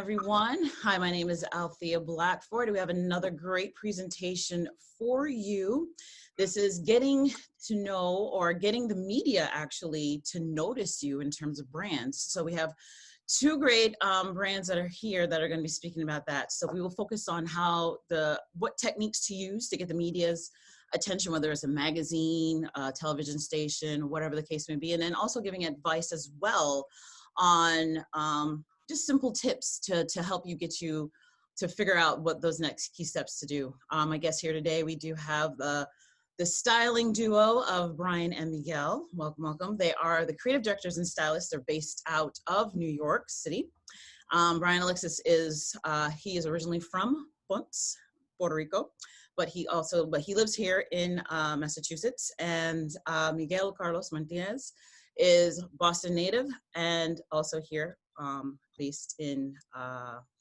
everyone. Hi, my name is Althea Blackford. We have another great presentation for you. This is getting to know, or getting the media actually to notice you in terms of brands. So we have two great brands that are here that are going to be speaking about that. So we will focus on what techniques to use to get the media's attention, whether it's a magazine, a television station, whatever the case may be, and then also giving advice as well on just simple tips to help you to figure out what those next key steps to do. I guess here today we do have the styling duo of Bryan and Miguel. Welcome, welcome. They are the creative directors and stylists. They're based out of New York City. Bryan Alexis he is originally from Ponce, Puerto Rico, but he lives here in Massachusetts. And Miguel Carlos Martinez is Boston native and also here based in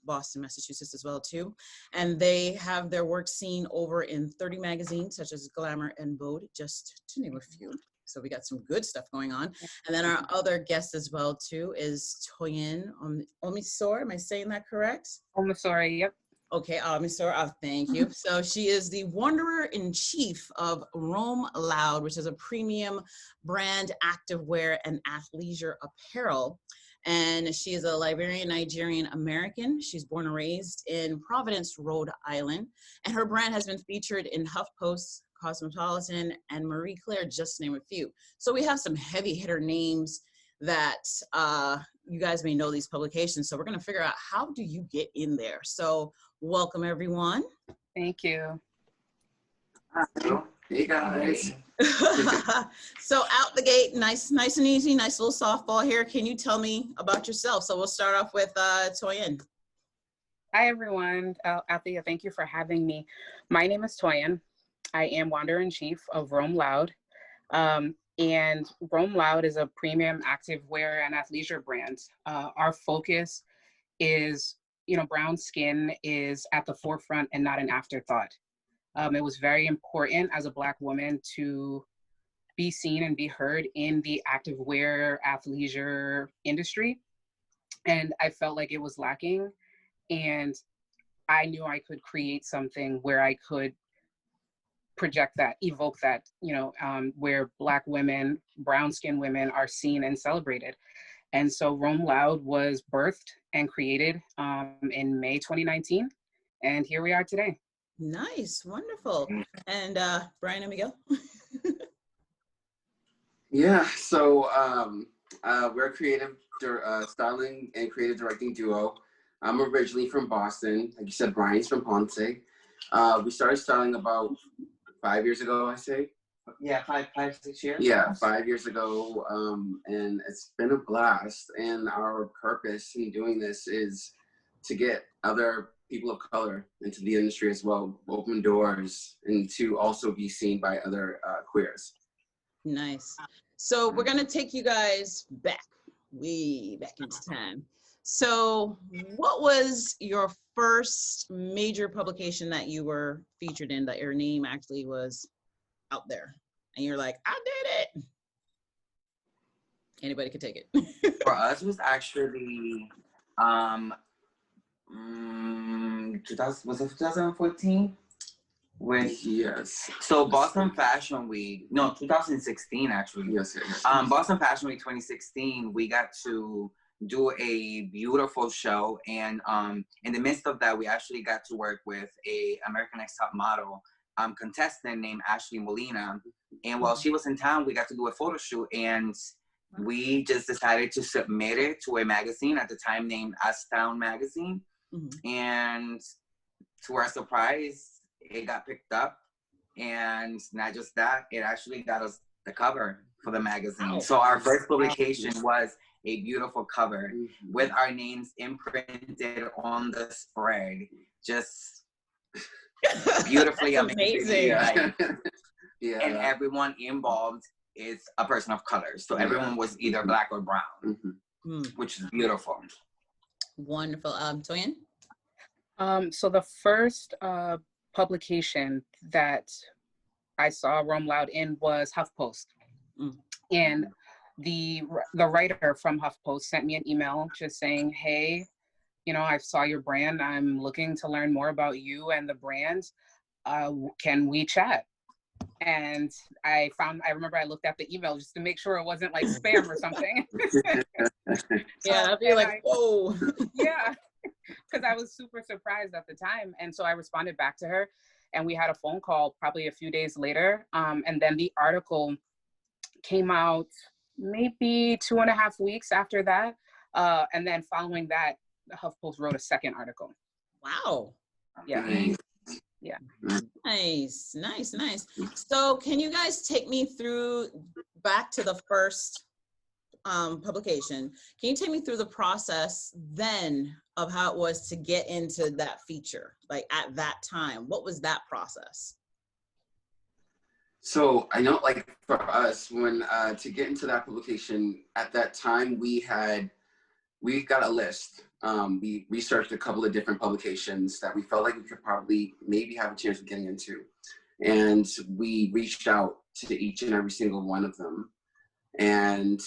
Boston, Massachusetts as well too. And they have their work seen over in 30 magazines such as Glamour and Vogue, just to name a few. So we got some good stuff going on. And then our other guest as well too is Toyin Omisore. Am I saying that correct? Omisore, yep. Okay, Omisore, thank you. So she is the Wanderer-in-Chief of Roam Loud, which is a premium brand activewear and athleisure apparel. And she is a Liberian Nigerian American. She's born and raised in Providence, Rhode Island. And her brand has been featured in HuffPost, Cosmopolitan, and Marie Claire, just to name a few. So we have some heavy hitter names that you guys may know these publications. So we're gonna figure out, how do you get in there? So welcome everyone. Thank you. Hey guys. So out the gate, nice and easy, nice little softball here. Can you tell me about yourself? So we'll start off with Toyin. Hi everyone. Althea, thank you for having me. My name is Toyin. I am Wanderer-in-Chief of Roam Loud. And Roam Loud is a premium activewear and athleisure brand. Our focus is, brown skin is at the forefront and not an afterthought. It was very important as a Black woman to be seen and be heard in the activewear athleisure industry. And I felt like it was lacking. And I knew I could create something where I could project that, evoke that, where Black women, brown skinned women are seen and celebrated. And so Roam Loud was birthed and created in May 2019. And here we are today. Nice, wonderful. And Bryan and Miguel? Yeah, so we're a creative styling and creative directing duo. I'm originally from Boston. Like you said, Bryan's from Ponce. We started styling about 5 years ago, I say. Yeah, 6 years. Yeah, 5 years ago, and it's been a blast. And our purpose in doing this is to get other people of color into the industry as well, open doors, and to also be seen by other queers. Nice. So we're gonna take you guys way back into time. So what was your first major publication that you were featured in, that your name actually was out there and you're like, I did it? Anybody could take it. For us, it was actually 2014? Yes. So Boston Fashion Week, no, 2016 actually. Yes. Boston Fashion Week 2016, we got to do a beautiful show, and in the midst of that, we actually got to work with a American Next Top Model contestant named Ashley Molina. And while she was in town, we got to do a photo shoot, and we just decided to submit it to a magazine at the time named As Town Magazine. Mm-hmm. And to our surprise, it got picked up. And not just that, it actually got us the cover for the magazine. Oh. So our first publication was a beautiful cover with our names imprinted on the spread. Just beautifully amazing. Yeah. And everyone involved is a person of color. So everyone was either Black or brown, which is beautiful. Wonderful. Toyin? So the first publication that I saw Roam Loud in was HuffPost. And the writer from HuffPost sent me an email just saying, hey, you know, I saw your brand. I'm looking to learn more about you and the brand. Can we chat? And I remember I looked at the email just to make sure it wasn't like spam or something. Yeah, I'd be like, whoa. Yeah, because I was super surprised at the time. And so I responded back to her, and we had a phone call probably a few days later. And then the article came out maybe 2.5 weeks after that. And then following that, HuffPost wrote a second article. Wow. Yeah. Yeah. Nice, nice, nice. So can you guys take me through back to the first publication? Can you take me through the process then of how it was to get into that feature? Like at that time, what was that process? So I know, like for us, when to get into that publication at that time, we got a list. We researched a couple of different publications that we felt like we could probably maybe have a chance of getting into. And we reached out to each and every single one of them and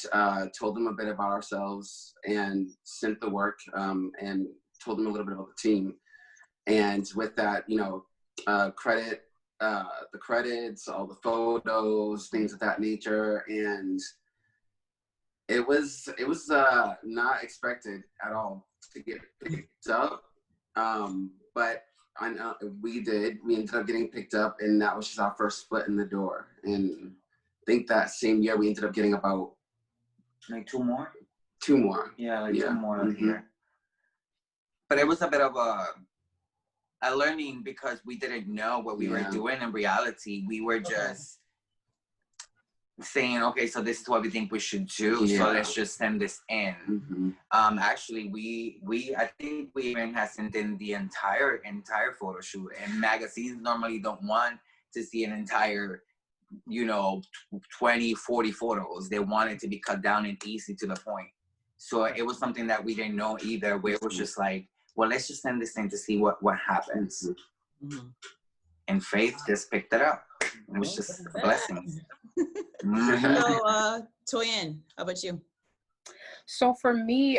told them a bit about ourselves and sent the work and told them a little bit about the team. And with that, you know, the credits, all the photos, things of that nature. And it was not expected at all to get picked up, but I know we ended up getting picked up, and that was just our first foot in the door. And I think that same year we ended up getting about like two more. Yeah, Two more here. But it was a bit of a learning because we didn't know what we were doing in reality. We were just saying, okay, so this is what we think we should do. So let's just send this in. Actually, I think we even had sent in the entire photo shoot, and magazines normally don't want to see an entire, you know, 20, 40 photos. They want it to be cut down and easy to the point. So it was something that we didn't know either, where it was just like, well, let's just send this in to see what happens. And Faith just picked it up. It was just a blessing. So, Toyin, how about you? So for me,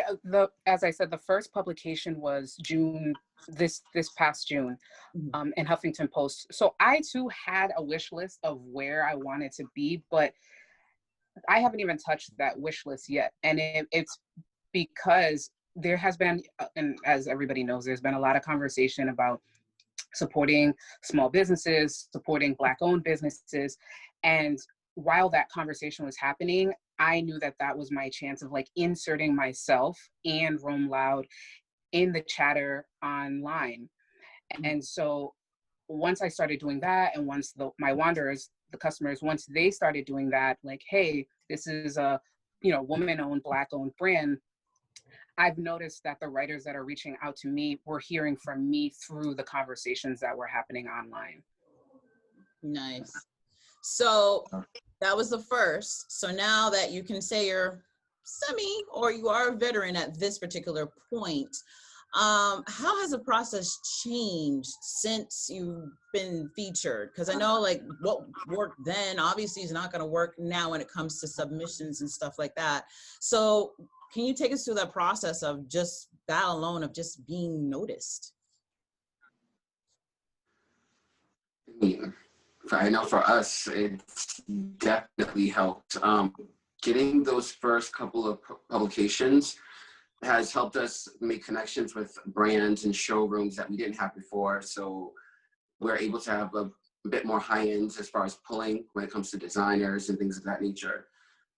as I said, the first publication was June, this past June, in Huffington Post. So I too had a wish list of where I wanted to be, but I haven't even touched that wish list yet. And it's because there has been, and as everybody knows, there's been a lot of conversation about supporting small businesses, supporting Black-owned businesses. And while that conversation was happening, I knew that that was my chance of like inserting myself and Roam Loud in the chatter online. And so once I started doing that, and once my wanderers, the customers, once they started doing that, like, hey, this is a, you know, woman-owned, Black-owned brand, I've noticed that the writers that are reaching out to me were hearing from me through the conversations that were happening online. Nice. So that was the first. So now that you can say you're semi or you are a veteran at this particular point, how has the process changed since you've been featured? Because I know like what worked then obviously is not going to work now when it comes to submissions and stuff like that. So can you take us through that process of just that alone of just being noticed? I know for us, it's definitely helped. Getting those first couple of publications has helped us make connections with brands and showrooms that we didn't have before. So we're able to have a bit more high ends as far as pulling when it comes to designers and things of that nature.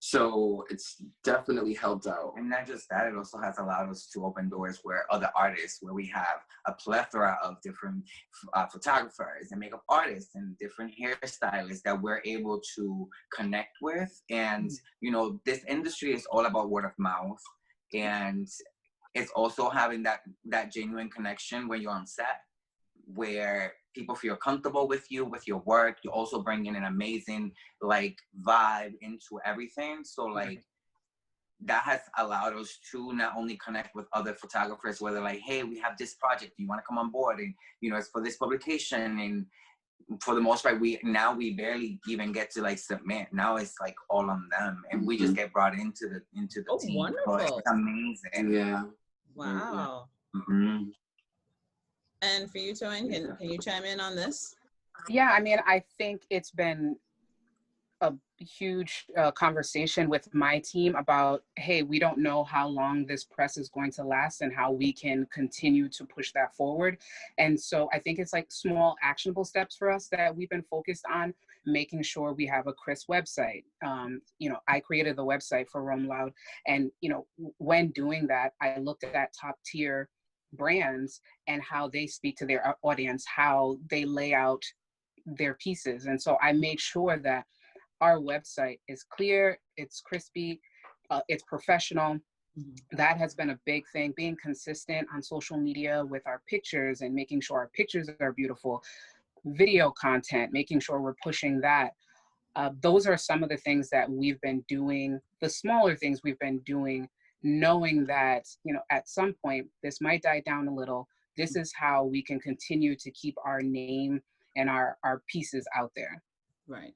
So it's definitely helped out. And not just that, it also has allowed us to open doors where other artists, where we have a plethora of different photographers and makeup artists and different hairstylists that we're able to connect with. And, you know, this industry is all about word of mouth. And it's also having that genuine connection when you're on set, where people feel comfortable with you, with your work. You also bring in an amazing like vibe into everything. So like that has allowed us to not only connect with other photographers where they're like, hey, we have this project, do you want to come on board? And you know, it's for this publication. And for the most part, we barely even get to like submit. Now it's like all on them, and we just get brought into the team. Wonderful. So it's amazing. Yeah. Wow. Mhm. And for you, Toyin, can you chime in on this? Yeah, I mean, I think it's been a huge conversation with my team about, hey, we don't know how long this press is going to last and how we can continue to push that forward. And so I think it's like small actionable steps for us that we've been focused on, making sure we have a crisp website. You know, I created the website for Roam Loud, and you know, when doing that, I looked at top tier brands and how they speak to their audience, how they lay out their pieces. And so I made sure that our website is clear, it's crispy, it's professional. That has been a big thing, being consistent on social media with our pictures and making sure our pictures are beautiful, video content, making sure we're pushing that. Those are some of the things that we've been doing, the smaller things we've been doing, knowing that, you know, at some point this might die down a little. This is how we can continue to keep our name and our pieces out there. Right.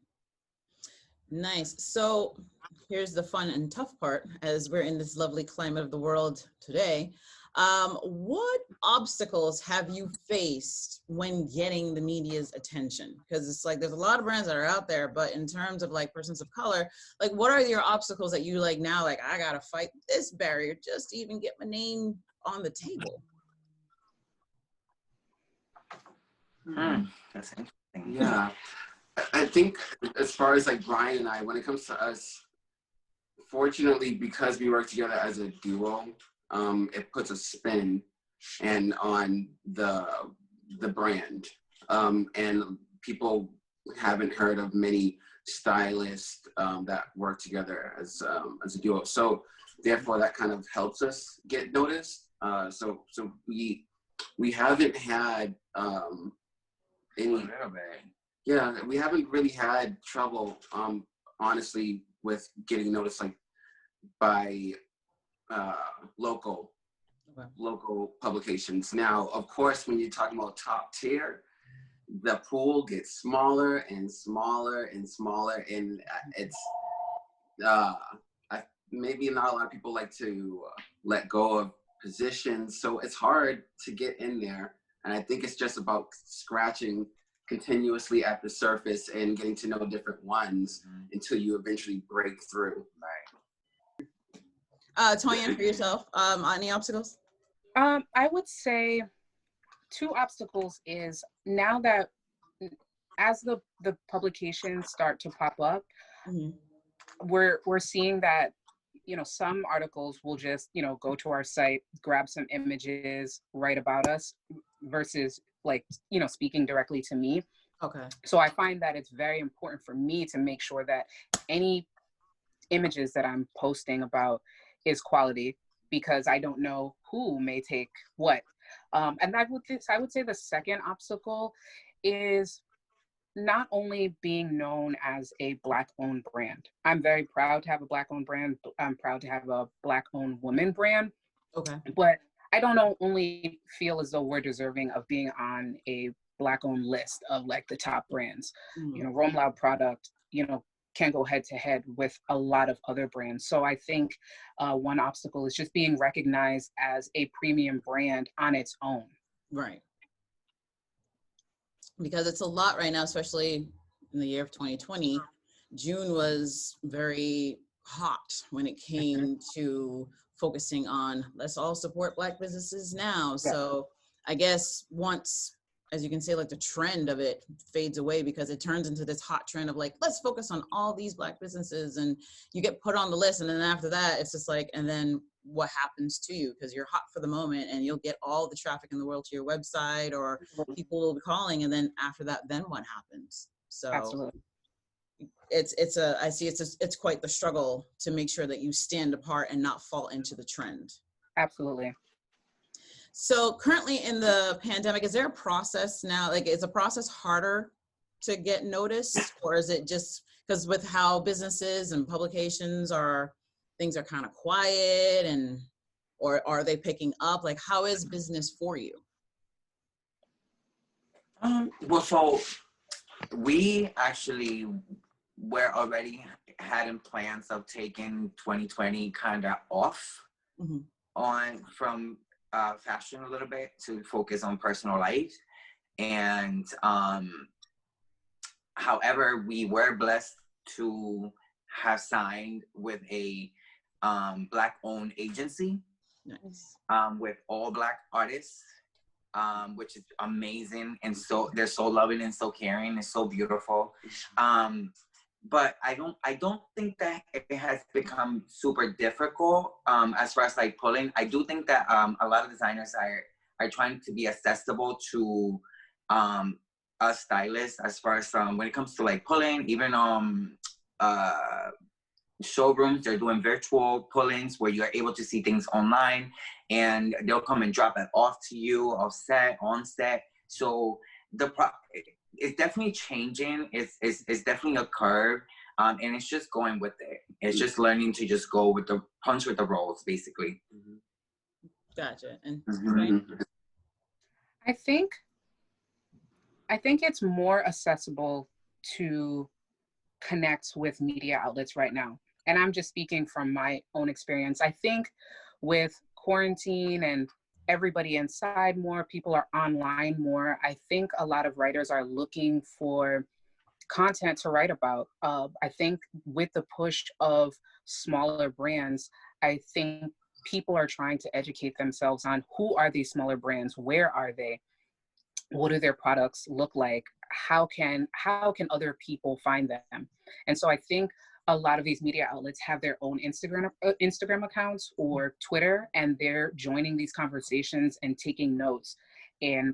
Nice. So here's the fun and tough part as we're in this lovely climate of the world today. What obstacles have you faced when getting the media's attention? Because it's like there's a lot of brands that are out there, but in terms of like persons of color, like what are your obstacles that you like now, like I gotta fight this barrier just to even get my name on the table? That's interesting. Yeah. I think as far as like Bryan and I, when it comes to us, fortunately, because we work together as a duo, it puts a spin and on the brand. And people haven't heard of many stylists that work together as a duo. So therefore, that kind of helps us get noticed. So we haven't had any. Yeah, we haven't really had trouble, honestly, with getting noticed like by local publications. Now, of course, when you're talking about top tier, the pool gets smaller and smaller and smaller, and it's maybe not a lot of people like to let go of positions, so it's hard to get in there. And I think it's just about scratching continuously at the surface and getting to know different ones until you eventually break through. Toyin, for yourself, any obstacles? I would say 2 obstacles is now that as the publications start to pop up, we're seeing that, you know, some articles will just, you know, go to our site, grab some images, write about us, versus like, you know, speaking directly to me. Okay. So I find that it's very important for me to make sure that any images that I'm posting about is quality, because I don't know who may take what. And I would say the second obstacle is not only being known as a Black-owned brand. I'm very proud to have a Black-owned brand. I'm proud to have a Black-owned woman brand. Okay. But I don't only feel as though we're deserving of being on a Black-owned list of like the top brands. You know, Roam Loud product, you know, can go head to head with a lot of other brands. So I think one obstacle is just being recognized as a premium brand on its own. Right. Because it's a lot right now, especially in the year of 2020. June was very hot when it came to focusing on let's all support Black businesses now. Yeah. So I guess once, as you can say, like the trend of it fades away because it turns into this hot trend of like, let's focus on all these Black businesses, and you get put on the list. And then after that, it's just like, and then what happens to you? Because you're hot for the moment and you'll get all the traffic in the world to your website, or people will be calling. And then after that, then what happens? So absolutely. It's quite the struggle to make sure that you stand apart and not fall into the trend. Absolutely. So currently in the pandemic, is there a process now? Like, is the process harder to get noticed, or is it just because with how businesses and publications are, things are kind of quiet, and or are they picking up? Like, how is business for you? Well, so we actually were already having plans of taking 2020 kind of off on from fashion a little bit to focus on personal life. And however, we were blessed to have signed with a Black-owned agency. Nice. With all Black artists, which is amazing, and so they're so loving and so caring and so beautiful. But I don't think that it has become super difficult as far as like pulling. I do think that a lot of designers are trying to be accessible to us stylists as far as when it comes to like pulling, even showrooms. They're doing virtual pull-ins where you're able to see things online, and they'll come and drop it off to you on set. So it's definitely changing. It's definitely a curve, and it's just going with it. It's just learning to just go with the punch with the rolls, basically. Gotcha. And I think it's more accessible to connect with media outlets right now. And I'm just speaking from my own experience. I think with quarantine and everybody inside more, people are online more. I think a lot of writers are looking for content to write about. I think with the push of smaller brands, I think people are trying to educate themselves on who are these smaller brands, where are they, what do their products look like, how can other people find them. And so I think a lot of these media outlets have their own Instagram accounts or Twitter, and they're joining these conversations and taking notes and,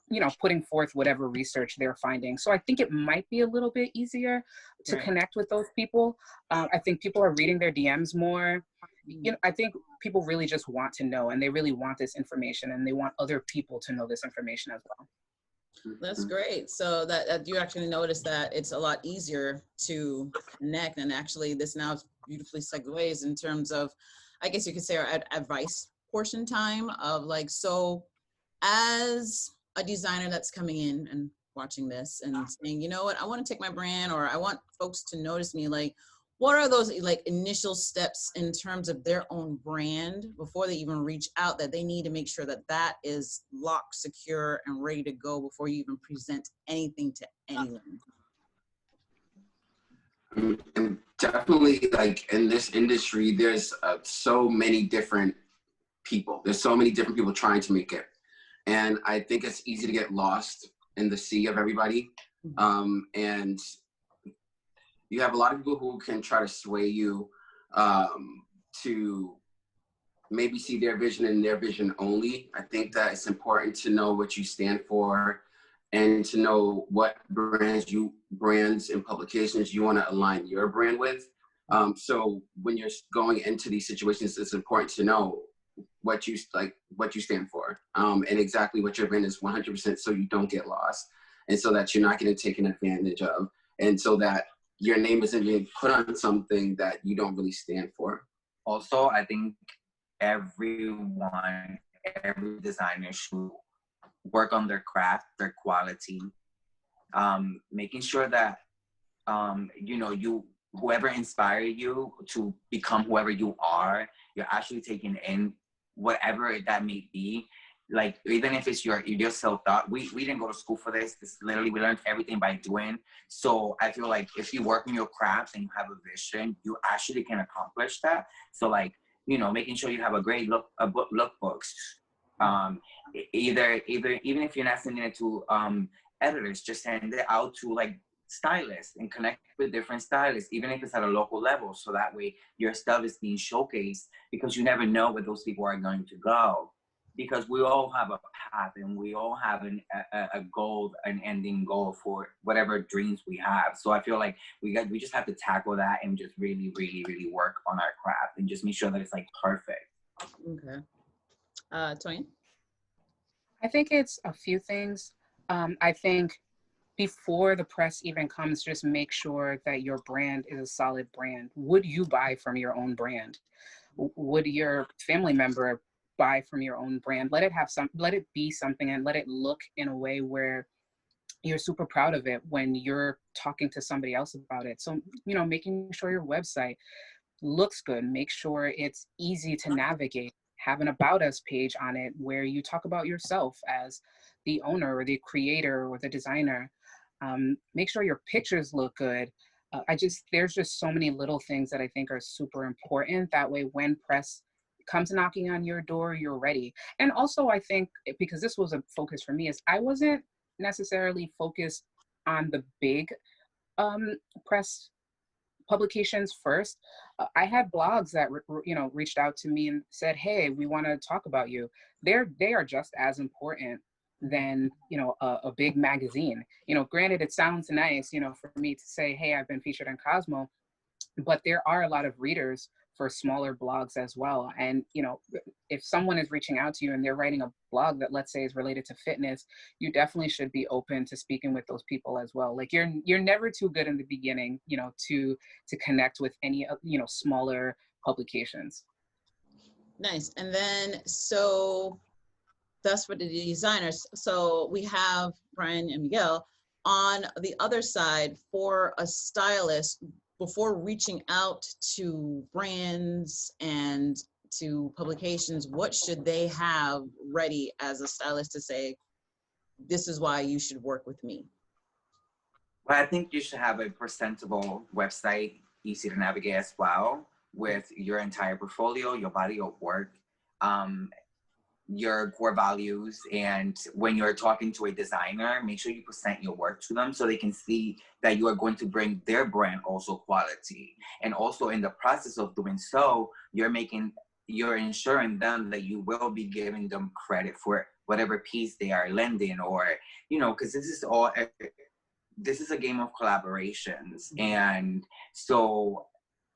you know, putting forth whatever research they're finding. So I think it might be a little bit easier to connect with those people. I think people are reading their DMs more. You know, I think people really just want to know, and they really want this information, and they want other people to know this information as well. That's great. So that you actually notice that it's a lot easier to connect, and actually this now beautifully segues in terms of, I guess you could say, our advice portion time of like, so as a designer that's coming in and watching this and saying, you know what, I want to take my brand, or I want folks to notice me, like, what are those like initial steps in terms of their own brand before they even reach out, that they need to make sure that that is locked, secure, and ready to go before you even present anything to anyone? And definitely, like in this industry, there's so many different people. There's so many different people trying to make it. And I think it's easy to get lost in the sea of everybody. And you have a lot of people who can try to sway you to maybe see their vision and their vision only. I think that it's important to know what you stand for and to know what brands and publications you want to align your brand with. So when you're going into these situations, it's important to know what you stand for, and exactly what your brand is 100%, so you don't get lost, and so that you're not getting taken advantage of, and so that your name isn't being put on something that you don't really stand for. Also, I think every designer should work on their craft, their quality, making sure that you know, whoever inspired you to become whoever you are, you're actually taking in whatever that may be. Like, even if it's your self-thought, we didn't go to school for this. This literally, we learned everything by doing. So I feel like if you work on your craft and you have a vision, you actually can accomplish that. So like, you know, making sure you have a great lookbooks. Even if you're not sending it to editors, just send it out to like stylists and connect with different stylists, even if it's at a local level. So that way your stuff is being showcased, because you never know where those people are going to go. Because we all have a path, and we all have a goal, an ending goal for whatever dreams we have. So I feel like we just have to tackle that and just really, really, really work on our craft and just make sure that it's like perfect. Okay. Toyin? I think it's a few things. I think before the press even comes, just make sure that your brand is a solid brand. Would you buy from your own brand? Would your family member buy from your own brand? Let it be something, and let it look in a way where you're super proud of it when you're talking to somebody else about it. So, you know, making sure your website looks good, make sure it's easy to navigate. have an about us page on it where you talk about yourself as the owner or the creator or the designer. Make sure your pictures look good. There's just so many little things that I think are super important. That way, when press comes knocking on your door, you're ready. And also, I think, because this was a focus for me, is I wasn't necessarily focused on the big press publications first. I had blogs that reached out to me and said, "Hey, we want to talk about you." They are just as important than a big magazine. Granted, it sounds nice, for me to say, "Hey, I've been featured in Cosmo," but there are a lot of readers for smaller blogs as well. And if someone is reaching out to you and they're writing a blog that, let's say, is related to fitness, you definitely should be open to speaking with those people as well. Like you're never too good in the beginning, to connect with any smaller publications. Nice. And then so that's for the designers. So we have Bryan and Miguel. On the other side, for a stylist, before reaching out to brands and to publications, what should they have ready as a stylist to say, this is why you should work with me? Well, I think you should have a presentable website, easy to navigate as well, with your entire portfolio, your body of work, your core values. And when you're talking to a designer, make sure you present your work to them so they can see that you are going to bring their brand also quality. And also in the process of doing so, you're ensuring them that you will be giving them credit for whatever piece they are lending, or, because this is a game of collaborations. And so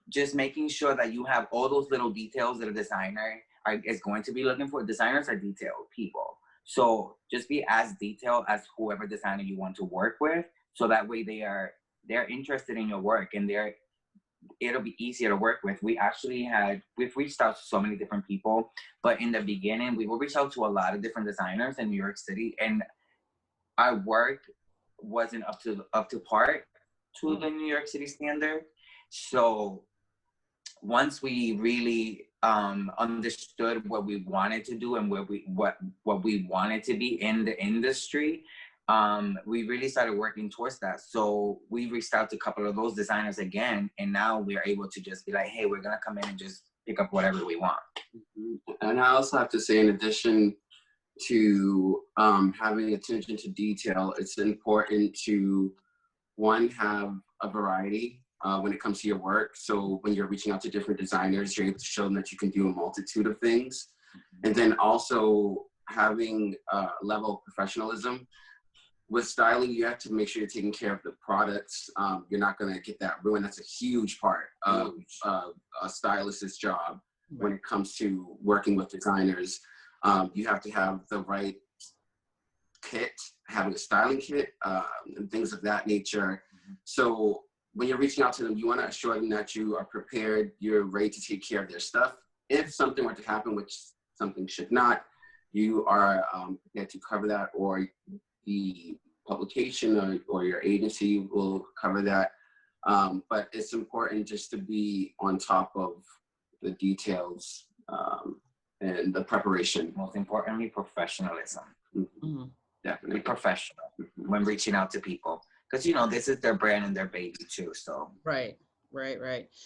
just making sure that you have all those little details that a designer is going to be looking for. Designers are detailed people. So just be as detailed as whoever designer you want to work with. So that way they're interested in your work and it'll be easier to work with. We've reached out to so many different people, but in the beginning, we will reach out to a lot of different designers in New York City, and our work wasn't up to par to the New York City standard. So once we really understood what we wanted to do and what we wanted to be in the industry, we really started working towards that. So we reached out to a couple of those designers again, and now we're able to just be like, hey, we're gonna come in and just pick up whatever we want. And I also have to say, in addition to having attention to detail, it's important to, one, have a variety when it comes to your work. So when you're reaching out to different designers, you're able to show them that you can do a multitude of things. And then also having a level of professionalism. With styling, you have to make sure you're taking care of the products. You're not going to get that ruined. That's a huge part of a stylist's job when it comes to working with designers. You have to have the right kit, having a styling kit, and things of that nature. So when you're reaching out to them, you want to assure them that you are prepared, you're ready to take care of their stuff. If something were to happen, which something should not, you are prepared to cover that, or the publication or your agency will cover that. But it's important just to be on top of the details and the preparation. Most importantly, professionalism. Mm-hmm. Definitely. Be professional when reaching out to people, because this is their brand and their baby too. So Right.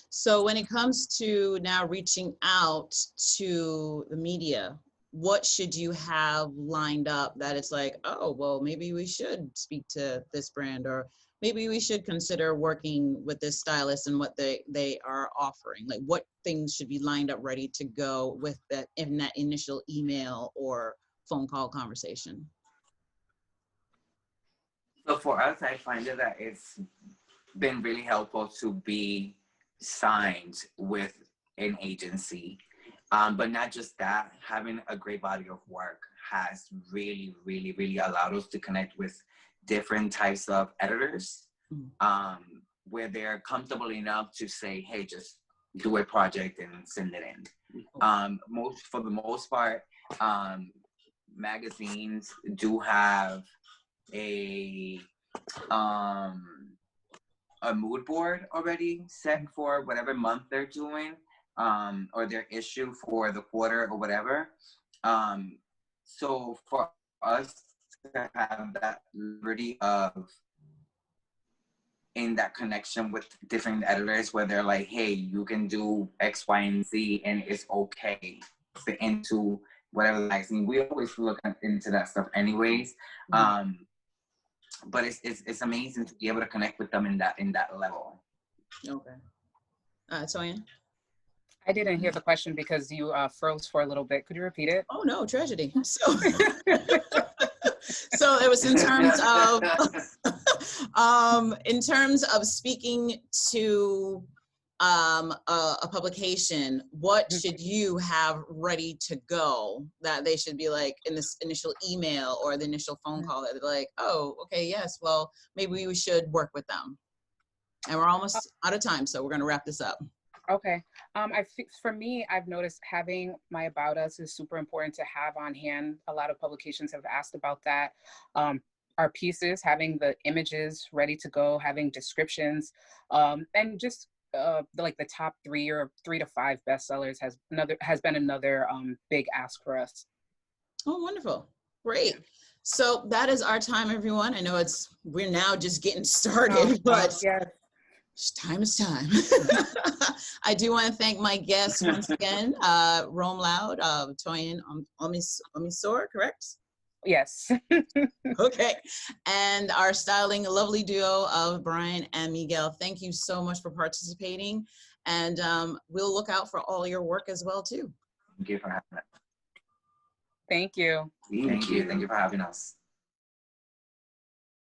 So when it comes to now reaching out to the media, what should you have lined up that it's like, oh, well, maybe we should speak to this brand, or maybe we should consider working with this stylist and what they are offering? Like, what things should be lined up ready to go with that in that initial email or phone call conversation? So for us, I find that it's been really helpful to be signed with an agency. But not just that, having a great body of work has really, really, really allowed us to connect with different types of editors, where they're comfortable enough to say, hey, just do a project and send it in. For the most part, magazines do have a mood board already set for whatever month they're doing. or their issue for the quarter or whatever. So for us to have that liberty of in that connection with different editors where they're like, hey, you can do X, Y, and Z and it's okay, fit into whatever the magazine. We always look into that stuff anyways. But it's amazing to be able to connect with them in that level. Okay. Toyin? I didn't hear the question because you froze for a little bit. Could you repeat it? Oh no, tragedy. So, so it was in terms of speaking to a publication, what should you have ready to go that they should be like in this initial email or the initial phone call that they're like, oh, okay, yes, well, maybe we should work with them. And we're almost out of time, so we're going to wrap this up. Okay. For me, I've noticed having my About Us is super important to have on hand. A lot of publications have asked about that. Our pieces, having the images ready to go, having descriptions, and just like the top 3 or 3 to 5 bestsellers has been another big ask for us. Oh, wonderful. Great. So that is our time, everyone. I know we're now just getting started, but yeah. Time is time. I do want to thank my guests once again, Rome Loud, Toyin Omisore, correct? Yes. Okay. And our styling lovely duo of Bryan and Miguel. Thank you so much for participating. And we'll look out for all your work as well, too. Thank you for having us. Thank you. Thank you for having us.